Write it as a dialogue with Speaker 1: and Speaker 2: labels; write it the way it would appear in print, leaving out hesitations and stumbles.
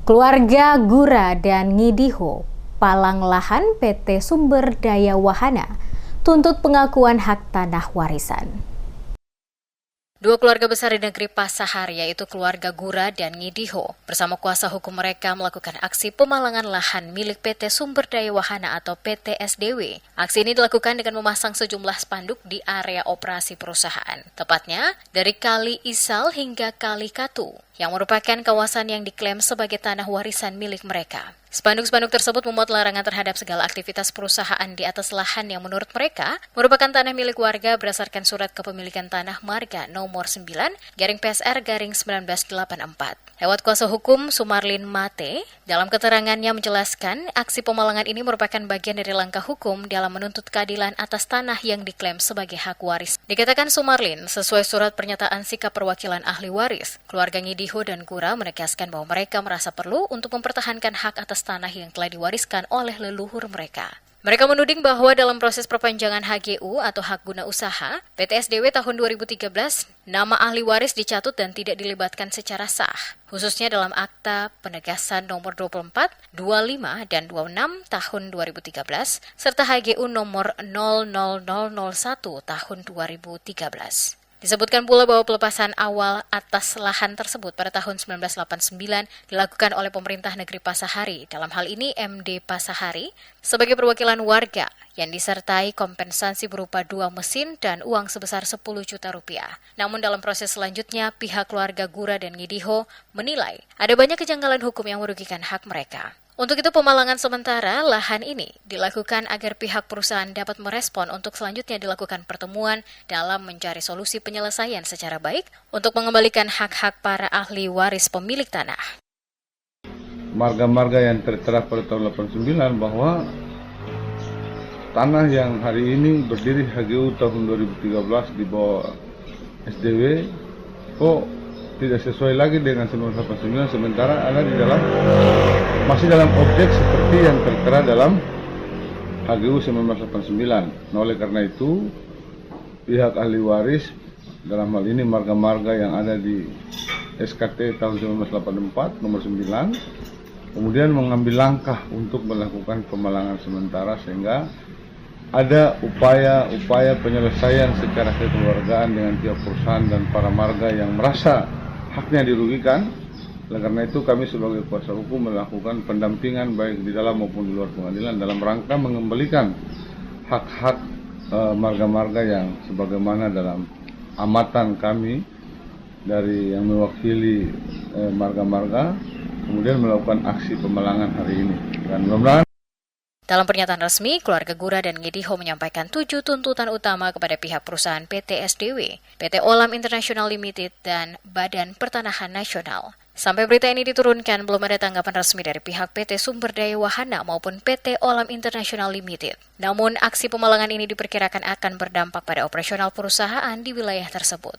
Speaker 1: Keluarga Gura dan Ngidiho, palang lahan PT Sumber Daya Wahana, tuntut pengakuan hak tanah warisan. Dua keluarga besar di negeri Pasahari, yaitu keluarga Gura dan Ngidiho, bersama kuasa hukum mereka melakukan aksi pemalangan lahan milik PT Sumber Daya Wahana atau PT SDW. Aksi ini dilakukan dengan memasang sejumlah spanduk di area operasi perusahaan, tepatnya dari Kali Isal hingga Kali Katu, yang merupakan kawasan yang diklaim sebagai tanah warisan milik mereka. Spanduk-spanduk tersebut memuat larangan terhadap segala aktivitas perusahaan di atas lahan yang menurut mereka merupakan tanah milik warga berdasarkan Surat Kepemilikan Tanah Marga Nomor 9/PSR/1984. Lewat kuasa hukum Sumarlin Mate, dalam keterangannya menjelaskan aksi pemalangan ini merupakan bagian dari langkah hukum dalam menuntut keadilan atas tanah yang diklaim sebagai hak waris. Dikatakan Sumarlin, sesuai surat pernyataan sikap perwakilan ahli waris, keluarga Ngidiho dan Gura menegaskan bahwa mereka merasa perlu untuk mempertahankan hak atas tanah yang telah diwariskan oleh leluhur mereka. Mereka menuding bahwa dalam proses perpanjangan HGU atau hak guna usaha, PT SDW tahun 2013, nama ahli waris dicatut dan tidak dilibatkan secara sah, khususnya dalam Akta Penegasan nomor 24, 25, dan 26 tahun 2013, serta HGU nomor 00001 tahun 2013. Disebutkan pula bahwa pelepasan awal atas lahan tersebut pada tahun 1989 dilakukan oleh pemerintah negeri Pasahari, dalam hal ini MD Pasahari, sebagai perwakilan warga yang disertai kompensasi berupa 2 mesin dan uang sebesar 10 juta rupiah. Namun dalam proses selanjutnya, pihak keluarga Gura dan Ngidiho menilai ada banyak kejanggalan hukum yang merugikan hak mereka. Untuk itu pemalangan sementara lahan ini dilakukan agar pihak perusahaan dapat merespon untuk selanjutnya dilakukan pertemuan dalam mencari solusi penyelesaian secara baik untuk mengembalikan hak-hak para ahli waris pemilik tanah.
Speaker 2: Marga-marga yang tertera pada tahun 89 bahwa tanah yang hari ini berdiri HGU tahun 2013 di bawah SDW tidak sesuai lagi dengan 1989, sementara ada di dalam masih dalam objek seperti yang tertera dalam HGU 1989. Nah, oleh karena itu pihak ahli waris dalam hal ini marga-marga yang ada di SKT tahun 1984 nomor 9 kemudian mengambil langkah untuk melakukan pemalangan sementara sehingga ada upaya penyelesaian secara kekeluargaan dengan pihak perusahaan dan para marga yang merasa haknya dirugikan. Oleh karena itu kami sebagai kuasa hukum melakukan pendampingan baik di dalam maupun di luar pengadilan dalam rangka mengembalikan hak-hak marga-marga yang sebagaimana dalam amatan kami dari yang mewakili marga-marga kemudian melakukan aksi pemalangan hari ini. Dan mudah-mudahan
Speaker 1: dalam pernyataan resmi, keluarga Gura dan Ngidiho menyampaikan 7 tuntutan utama kepada pihak perusahaan PT SDW, PT Olam International Limited, dan Badan Pertanahan Nasional. Sampai berita ini diturunkan, belum ada tanggapan resmi dari pihak PT Sumber Daya Wahana maupun PT Olam International Limited. Namun, aksi pemalangan ini diperkirakan akan berdampak pada operasional perusahaan di wilayah tersebut.